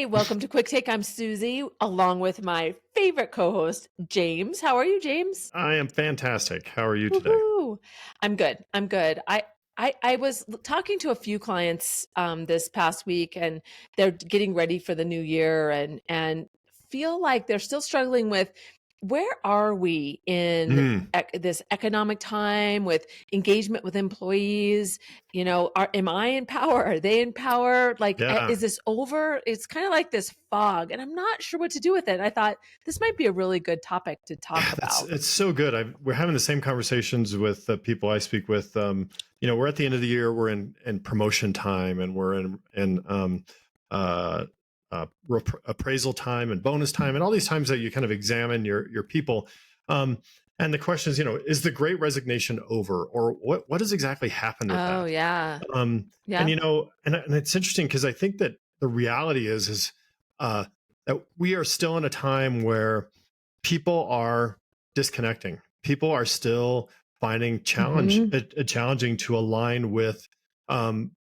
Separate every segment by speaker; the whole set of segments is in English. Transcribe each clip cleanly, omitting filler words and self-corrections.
Speaker 1: Hi, welcome to Quick Take. I'm Susie, along with my favorite co-host, James. How are you, James?
Speaker 2: I am fantastic. How are you today?
Speaker 1: Woohoo! I'm good. I'm good. I was talking to a few clients this past week, and they're getting ready for the new year, and feel like they're still struggling with where are we in
Speaker 2: Mm,
Speaker 1: this economic time with engagement with employees. Am I in power? Are they in power? Like,
Speaker 2: yeah,
Speaker 1: is this over? It's kind of like this fog, and I'm not sure what to do with it. I thought this might be a really good topic to talk
Speaker 2: that's
Speaker 1: about.
Speaker 2: it's so good. We're having the same conversations with the people I speak with. We're at the end of the year. We're in promotion time, and we're in uh, appraisal time and bonus time, and all these times that you kind of examine your people. Um, and the question is, is the Great Resignation over, or what has exactly happened with
Speaker 1: Oh,
Speaker 2: that?
Speaker 1: yeah.
Speaker 2: Um, and
Speaker 1: Yeah.
Speaker 2: and it's interesting because I think that the reality is uh, that we are still in a time where people are disconnecting. People are still finding
Speaker 1: Mhm.
Speaker 2: challenging to align with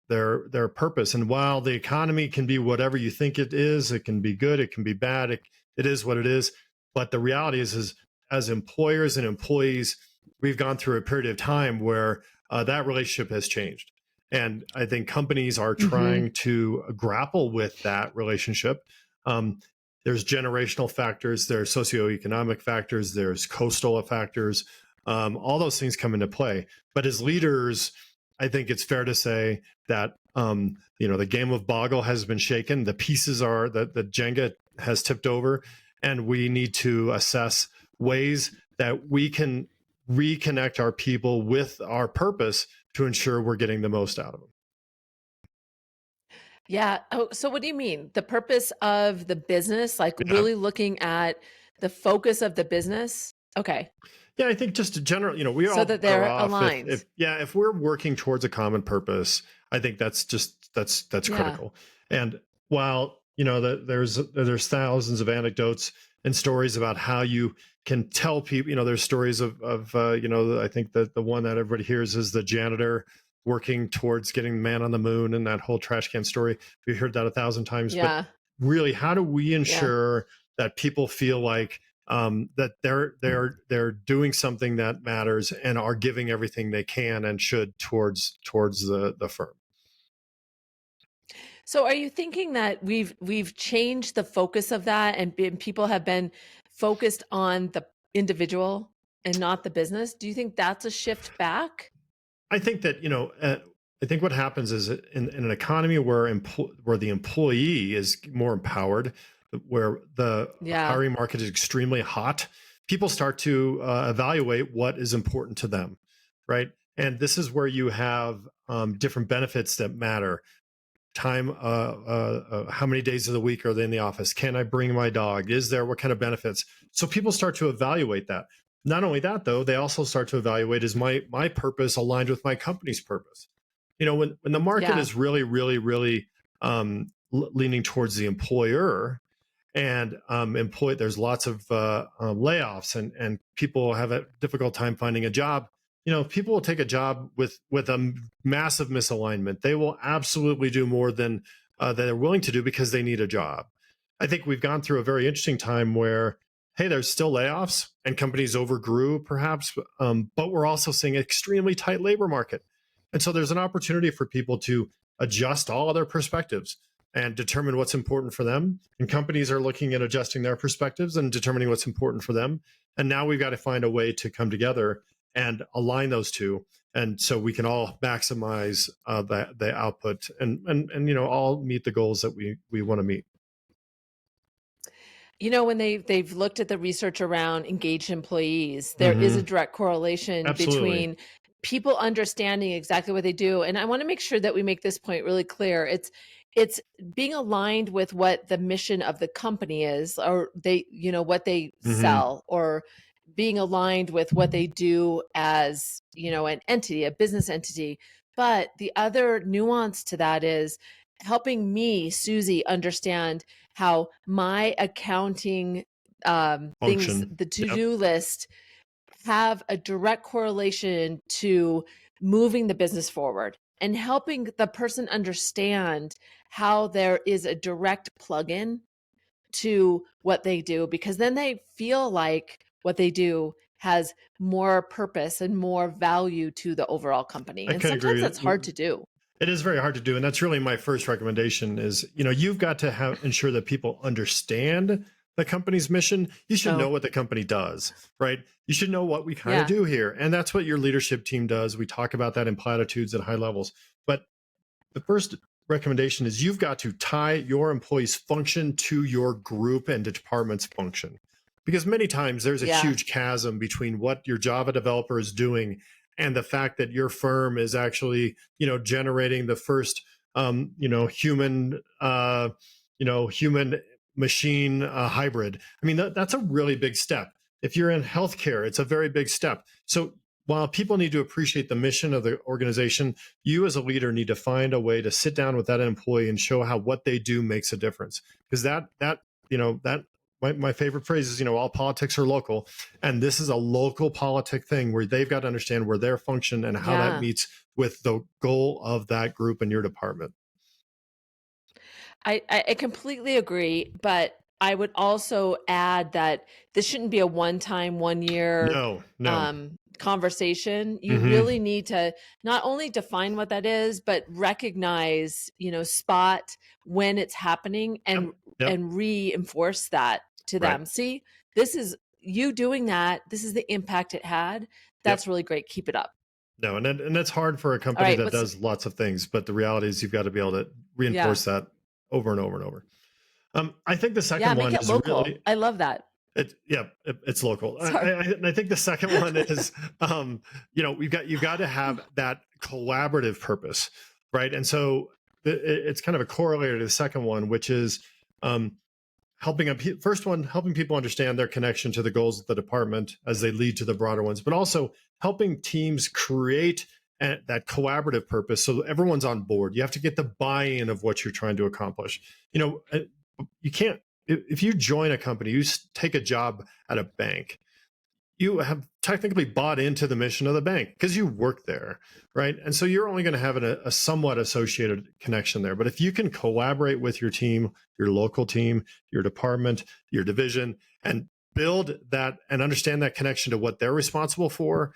Speaker 2: their purpose. And while the economy can be whatever you think it can be good, it can be bad, it is what it is. But the reality is as employers and employees, we've gone through a period of time where that relationship has changed. And I think companies are
Speaker 1: Mhm.
Speaker 2: trying to grapple with that relationship. Um, there's generational factors, there's socioeconomic factors, there's coastal factors. All those things come into play. But as leaders, I think it's fair to say that the game of Boggle has been shaken. The pieces are that the Jenga has tipped over, and we need to assess ways that we can reconnect our people with our purpose to ensure we're getting the most out of them.
Speaker 1: Yeah. Oh, so what do you mean? The purpose of the business, like
Speaker 2: Yeah.
Speaker 1: really looking at the focus of the business? Okay.
Speaker 2: Yeah, I think just in general, we are
Speaker 1: So
Speaker 2: all
Speaker 1: that
Speaker 2: better
Speaker 1: they're
Speaker 2: off if
Speaker 1: aligned.
Speaker 2: yeah, if we're working towards a common purpose. I think that's
Speaker 1: Yeah.
Speaker 2: critical. And while there's thousands of anecdotes and stories about how you can tell people, there's stories of I think that the one that everybody hears is the janitor working towards getting the man on the moon and that whole trash can story. We heard that 1,000 times, but
Speaker 1: Yeah.
Speaker 2: really, how do we
Speaker 1: Yeah.
Speaker 2: ensure that people feel like that they're doing something that matters and are giving everything they can and should towards the firm.
Speaker 1: So are you thinking that we've changed the focus of that and people have been focused on the individual and not the business? Do you think that's a shift back?
Speaker 2: I think that I think what happens is in an economy where where the employee is more empowered, where the
Speaker 1: Yeah.
Speaker 2: hiring market is extremely hot, people start to evaluate what is important to them, right? And this is where you have different benefits that matter. Time how many days of the week are they in the office, can I bring my dog, is there, what kind of benefits, so people start to evaluate that. Not only that, though, they also start to evaluate, is my purpose aligned with my company's purpose. When the market
Speaker 1: Yeah.
Speaker 2: is really leaning towards the employer and employ there's lots of layoffs, and people have a difficult time finding a job. People will take a job with a massive misalignment. They will absolutely do more than they're willing to do because they need a job. I think we've gone through a very interesting time where, hey, there's still layoffs and companies overgrew perhaps, but we're also seeing an extremely tight labor market. And so there's an opportunity for people to adjust all of their perspectives and determine what's important for them. And companies are looking at adjusting their perspectives and determining what's important for them. And now we've got to find a way to come together and align those two, and so we can all maximize the output and all meet the goals that we want to meet.
Speaker 1: When they've looked at the research around engaged employees, there is a
Speaker 2: Hmm.
Speaker 1: direct correlation
Speaker 2: Absolutely.
Speaker 1: between people understanding exactly what they do. And I want to make sure that we make this point really clear. It's being aligned with what the mission of the company is, or what they
Speaker 2: Hmm.
Speaker 1: sell, or being aligned with what they do as, an entity, a business entity. But the other nuance to that is helping me, Susie, understand how my accounting things,
Speaker 2: Function.
Speaker 1: the
Speaker 2: Yep.
Speaker 1: to-do list, have a direct correlation to moving the business forward. and helping the person understand how there is a direct plug-in to what they do, because then they feel like what they do has more purpose and more value to the overall company.
Speaker 2: I
Speaker 1: And
Speaker 2: could
Speaker 1: sometimes
Speaker 2: agree.
Speaker 1: that's hard to do.
Speaker 2: It is very hard to do, and that's really my first recommendation. Is you've got to ensure that people understand the company's mission. You should know
Speaker 1: Oh,
Speaker 2: what the company does, right? You should know what we kind of
Speaker 1: yeah.
Speaker 2: do here, and that's what your leadership team does. We talk about that in platitudes at high levels, but the first recommendation is you've got to tie your employees' function to your group and department's function. Because many times there's a
Speaker 1: Yeah.
Speaker 2: huge chasm between what your Java developer is doing and the fact that your firm is actually, generating the first, human, human machine hybrid. I mean, that's a really big step. If you're in healthcare, it's a very big step. So while people need to appreciate the mission of the organization, you as a leader need to find a way to sit down with that employee and show how what they do makes a difference. Because that my favorite phrase is, all politics are local, and this is a local politic thing where they've got to understand where their function and how that
Speaker 1: Yeah.
Speaker 2: meets with the goal of that group in your department.
Speaker 1: I completely agree, but I would also add that this shouldn't be a one-time, one-year
Speaker 2: No, no.
Speaker 1: conversation. You
Speaker 2: Hmm.
Speaker 1: really need to not only define what that is, but recognize, spot when it's happening,
Speaker 2: Yep, yep,
Speaker 1: and reinforce that to
Speaker 2: right.
Speaker 1: them. See, this is you doing that. This is the impact it had.
Speaker 2: Yep.
Speaker 1: That's really great. Keep it up.
Speaker 2: No, and that's hard for a
Speaker 1: All
Speaker 2: company
Speaker 1: right.
Speaker 2: that
Speaker 1: What's
Speaker 2: does lots of things, but the reality is you've got to be able to
Speaker 1: yeah.
Speaker 2: reinforce that over and over and over. I think the
Speaker 1: Yeah,
Speaker 2: second
Speaker 1: make
Speaker 2: one
Speaker 1: it
Speaker 2: is
Speaker 1: local.
Speaker 2: really
Speaker 1: I love that.
Speaker 2: it's local.
Speaker 1: Sorry.
Speaker 2: I think the second one is you've got to have that collaborative purpose, right? And so it's kind of a corollary to the second one, which is um, helping people understand their connection to the goals of the department as they lead to the broader ones, but also helping teams create that collaborative purpose so everyone's on board. You have to get the buy-in of what you're trying to accomplish. You can't, if you join a company, you take a job at a bank, you have technically bought into the mission of the bank because you work there, right? And so you're only going to have a somewhat associated connection there. But if you can collaborate with your team, your local team, your department, your division, and build that and understand that connection to what they're responsible for,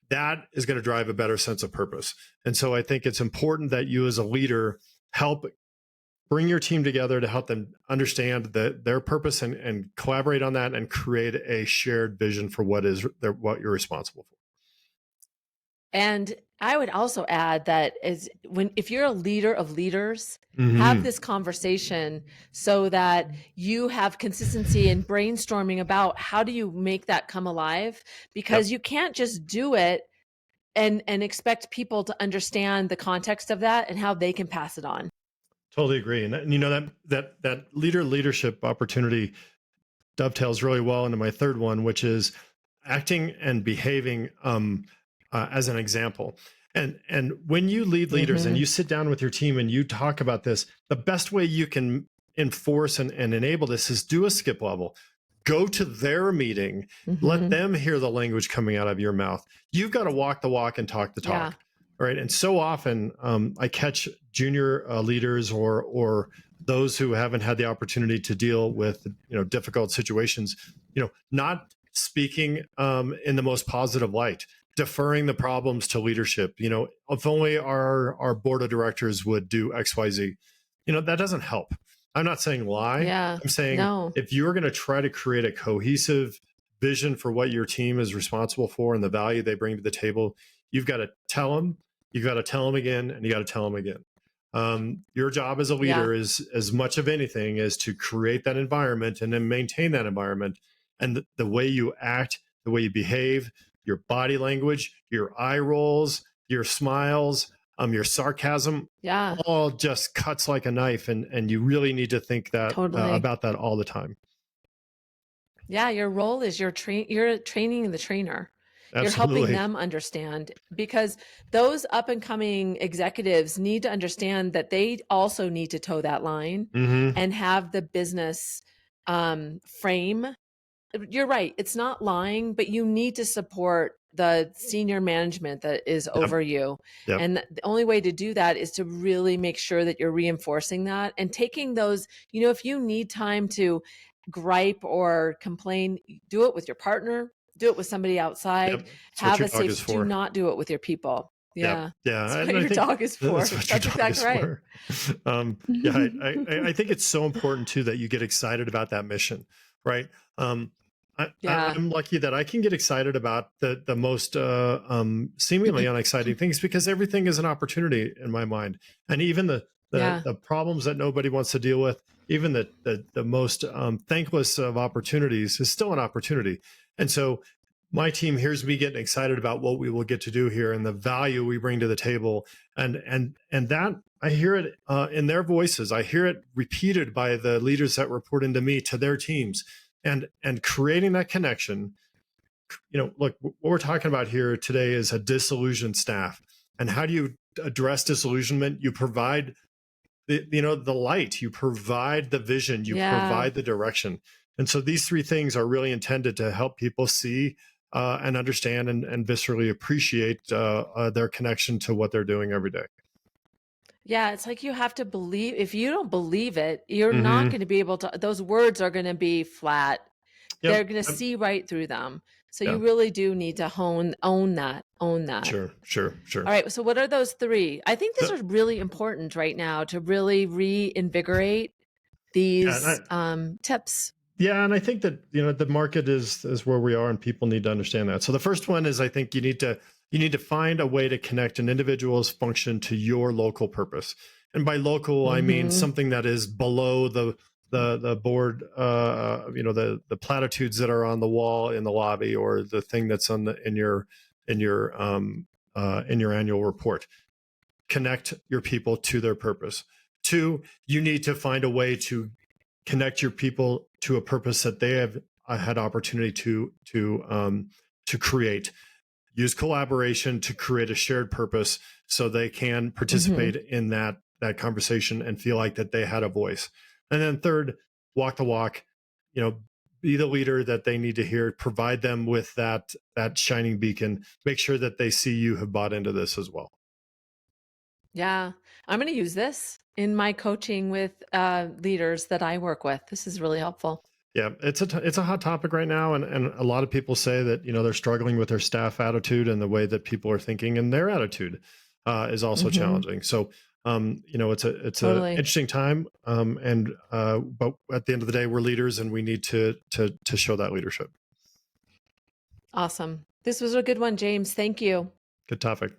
Speaker 2: that is going to drive a better sense of purpose. And so I think it's important that you as a leader help bring your team together to help them understand their purpose and collaborate on that and create a shared vision for what you're responsible for.
Speaker 1: And I would also add that if you're a leader of leaders, have
Speaker 2: Mm-hmm.
Speaker 1: this conversation so that you have consistency and brainstorming about how do you make that come alive,
Speaker 2: Yep.
Speaker 1: because you can't just do it and expect people to understand the context of that and how they can pass it on.
Speaker 2: Totally agree. And that leadership opportunity dovetails really well into my third one, which is acting and behaving as an example. And when you lead leaders and
Speaker 1: Mhm.
Speaker 2: you sit down with your team and you talk about this, the best way you can enforce and enable this is do a skip level. Go to their meeting, let
Speaker 1: Mhm.
Speaker 2: them hear the language coming out of your mouth. You've got to walk the walk and talk the
Speaker 1: Yeah.
Speaker 2: talk. Right. And so often I catch junior leaders or those who haven't had the opportunity to deal with difficult situations, not speaking in the most positive light, deferring the problems to leadership. If only our board of directors would do XYZ. That doesn't help. I'm not saying lie.
Speaker 1: Yeah.
Speaker 2: I'm saying
Speaker 1: No.
Speaker 2: if you're going to try to create a cohesive vision for what your team is responsible for and the value they bring to the table, you've got to tell them, you've got to tell them again, and you got to tell them again. Your job as a
Speaker 1: Yeah.
Speaker 2: leader is as much of anything as to create that environment and then maintain that environment. And the way you act, the way you behave, your body language, your eye rolls, your smiles, your sarcasm,
Speaker 1: Yeah.
Speaker 2: all just cuts like a knife. And you really need to think that
Speaker 1: Totally.
Speaker 2: about that all the time.
Speaker 1: Yeah, your role is you're training the trainer. You're helping
Speaker 2: Absolutely.
Speaker 1: them understand, because those up and coming executives need to understand that they also need to toe that line
Speaker 2: Hmm.
Speaker 1: and have the business frame. You're right. It's not lying, but you need to support the senior management that is
Speaker 2: Yep.
Speaker 1: over you.
Speaker 2: Yep.
Speaker 1: And the only way to do that is to really make sure that you're reinforcing that and taking those, if you need time to gripe or complain, do it with your partner, do it with somebody outside,
Speaker 2: Yep. That's what
Speaker 1: have
Speaker 2: your
Speaker 1: a
Speaker 2: dog is
Speaker 1: safe, do
Speaker 2: for.
Speaker 1: not do it with your people.
Speaker 2: Yep.
Speaker 1: Yeah.
Speaker 2: Yeah.
Speaker 1: That's what
Speaker 2: And I
Speaker 1: your
Speaker 2: think
Speaker 1: dog is for.
Speaker 2: that's what your
Speaker 1: That's
Speaker 2: dog
Speaker 1: exactly
Speaker 2: is
Speaker 1: right.
Speaker 2: for. Yeah. I think it's so important too that you get excited about that mission, right? Um,
Speaker 1: Yeah.
Speaker 2: I'm lucky that I can get excited about the most seemingly unexciting things because everything is an opportunity in my mind, and even
Speaker 1: Yeah.
Speaker 2: the problems that nobody wants to deal with, even the most thankless of opportunities is still an opportunity. And so my team hears me getting excited about what we will get to do here and the value we bring to the table, and that I hear it in their voices. I hear it repeated by the leaders that report into me to their teams, and creating that connection. Look, what we're talking about here today is a disillusioned staff, and how do you address disillusionment? You provide the light, you provide the vision, you
Speaker 1: Yeah.
Speaker 2: provide the direction. And so these three things are really intended to help people see and understand and viscerally appreciate their connection to what they're doing every day.
Speaker 1: Yeah, it's like you have to believe. If you don't believe it, you're not
Speaker 2: Mm-hmm.
Speaker 1: going to be able to, those words are going to be flat. They're
Speaker 2: Yep.
Speaker 1: going to see right through them. So
Speaker 2: Yeah.
Speaker 1: you really do need to own that.
Speaker 2: Sure. Sure. Sure.
Speaker 1: All right. So what are those three? I think these
Speaker 2: So,
Speaker 1: are really important right now to really reinvigorate
Speaker 2: yeah.
Speaker 1: these tips.
Speaker 2: Yeah, and I think that the market is where we are, and people need to understand that. So the first one is I think you need to find a way to connect an individual's function to your local purpose, and by local I mean
Speaker 1: Mm-hmm.
Speaker 2: something that is below the board, the platitudes that are on the wall in the lobby, or the thing that's on in your in your annual report. Connect your people to their purpose. Two, you need to find a way to connect your people to a purpose that they have had opportunity to create. Use collaboration to create a shared purpose so they can
Speaker 1: Mm-hmm.
Speaker 2: participate in that conversation and feel like that they had a voice. And then third, walk the walk. Be the leader that they need to hear. Provide them with that shining beacon. Make sure that they see you have bought into this as well.
Speaker 1: Yeah. I'm going to use this in my coaching with leaders that I work with. This is really helpful.
Speaker 2: Yeah, it's a hot topic right now, and a lot of people say that they're struggling with their staff attitude and the way that people are thinking, and their attitude is also
Speaker 1: Mm-hmm.
Speaker 2: challenging. So it's a
Speaker 1: Totally.
Speaker 2: interesting time, and but at the end of the day, we're leaders, and we need to show that leadership.
Speaker 1: Awesome. This was a good one, James. Thank you.
Speaker 2: Good topic.